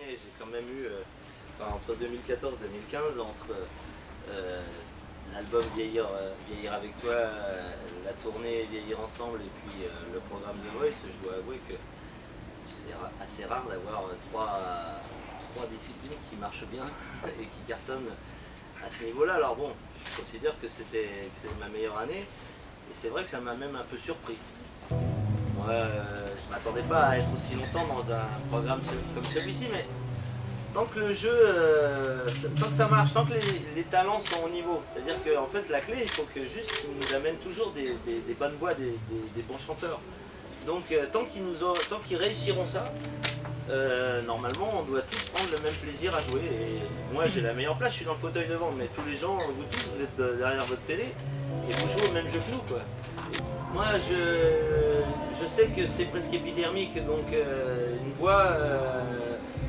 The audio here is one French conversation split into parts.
années, j'ai quand même eu, entre 2014 et 2015, entre l'album Vieillir avec toi, la tournée Vieillir ensemble et puis le programme The Voice, je dois avouer que c'est assez rare d'avoir trois disciplines qui marchent bien et qui cartonnent à ce niveau-là. Alors bon, je considère que c'est ma meilleure année et c'est vrai que ça m'a même un peu surpris. Moi, je ne m'attendais pas à être aussi longtemps dans un programme comme celui-ci, mais tant que le jeu, tant que ça marche, tant que les talents sont au niveau, c'est-à-dire qu'en fait la clé, il faut que juste qu'ils nous amènent toujours des bonnes voix, des bons chanteurs. Donc tant qu'ils réussiront ça, normalement on doit tous prendre le même plaisir à jouer. Et moi j'ai la meilleure place, je suis dans le fauteuil devant, mais tous les gens, vous tous, vous êtes derrière votre télé et vous jouez au même jeu que nous, quoi. Et moi je sais que c'est presque épidermique, donc une voix,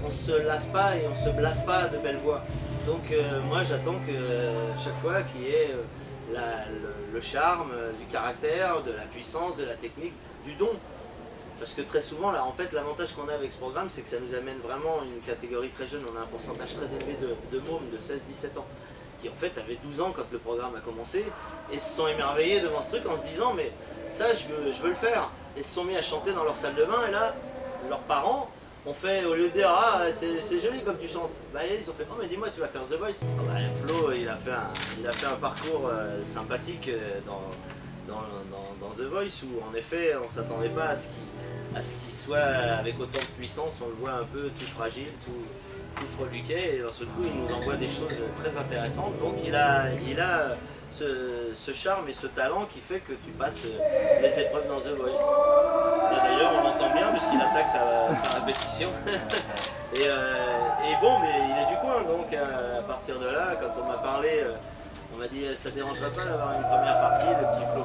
on se lasse pas et on se blasse pas de belles voix. Donc moi j'attends que chaque fois qu'il y ait le charme, du caractère, de la puissance, de la technique, du don. Parce que très souvent, là, en fait, l'avantage qu'on a avec ce programme, c'est que ça nous amène vraiment une catégorie très jeune. On a un pourcentage très élevé de mômes de 16-17 ans, qui en fait avaient 12 ans quand le programme a commencé, et se sont émerveillés devant ce truc en se disant, mais ça, je veux le faire. Et se sont mis à chanter dans leur salle de bain, et là, leurs parents ont fait, au lieu de dire, ah, c'est joli comme tu chantes, bah, ils ont fait, oh, mais dis-moi, tu vas faire The Voice. Oh, bah, Flo, il a fait un parcours sympathique dans The Voice, où en effet, on ne s'attendait pas à ce qu'il soit avec autant de puissance. On le voit un peu tout fragile, tout freluquet, et dans ce coup il nous envoie des choses très intéressantes. Donc il a ce charme et ce talent qui fait que tu passes les épreuves dans The Voice. D'ailleurs on l'entend bien puisqu'il attaque sa répétition. et bon, mais il est du coin, donc à partir de là, quand on m'a parlé, on m'a dit, ça ne dérangerait pas d'avoir une première partie, le petit Flo.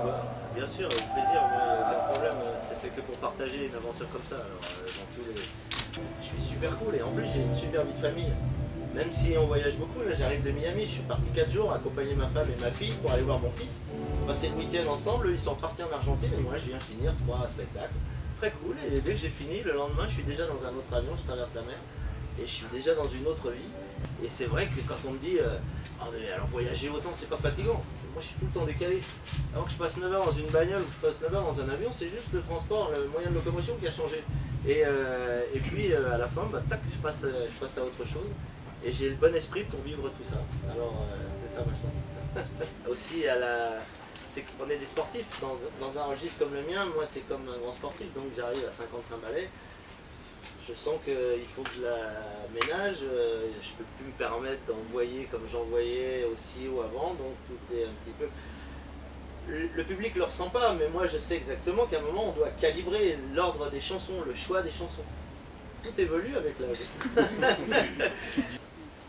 Bien sûr, avec plaisir, aucun problème, c'est fait que pour partager une aventure comme ça. Alors, je suis super cool et en plus j'ai une super vie de famille. Même si on voyage beaucoup, là j'arrive de Miami, je suis parti 4 jours accompagner ma femme et ma fille pour aller voir mon fils. Passer le week-end ensemble, ils sont partis en Argentine et moi je viens finir 3 spectacles. Très cool, et dès que j'ai fini, le lendemain je suis déjà dans un autre avion, je traverse la mer et je suis déjà dans une autre vie. Et c'est vrai que quand on me dit oh, mais alors voyager autant c'est pas fatigant, moi je suis tout le temps décalé. Alors que je passe 9 heures dans une bagnole ou je passe 9 heures dans un avion, c'est juste le transport, le moyen de locomotion qui a changé. Et puis à la fin, bah, tac, je passe à autre chose. Et j'ai le bon esprit pour vivre tout ça. Alors c'est ça ma chance. Aussi c'est qu'on est des sportifs. Dans un registre comme le mien, moi c'est comme un grand sportif, donc j'arrive à 55 balais. Je sens qu'il faut que je la ménage, je ne peux plus me permettre d'envoyer comme j'envoyais aussi ou avant, donc tout est un petit peu... Le public ne le ressent pas, mais moi je sais exactement qu'à un moment on doit calibrer l'ordre des chansons, le choix des chansons. Tout évolue avec l'âge.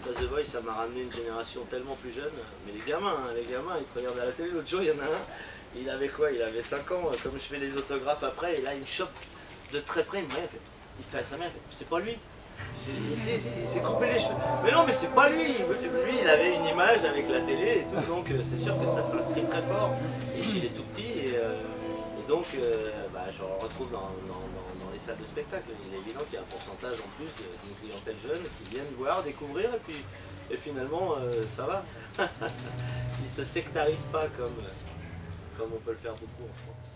The Voice, ça m'a ramené une génération tellement plus jeune, mais les gamins, ils te regardent à la télé. L'autre jour il y en a un, il avait quoi? Il avait 5 ans, comme je fais les autographes après, et là il me chope de très près, il fait à sa mère, c'est pas lui. J'ai dit, si, il s'est coupé les cheveux. Mais non, mais c'est pas lui. Lui, il avait une image avec la télé et tout, donc c'est sûr que ça s'inscrit très fort. Et chez les tout petits, et donc bah, je le retrouve dans les salles de spectacle. Il est évident qu'il y a un pourcentage en plus d'une clientèle jeune qui viennent voir, découvrir, et finalement, ça va. Ils ne se sectarisent pas comme on peut le faire beaucoup en France.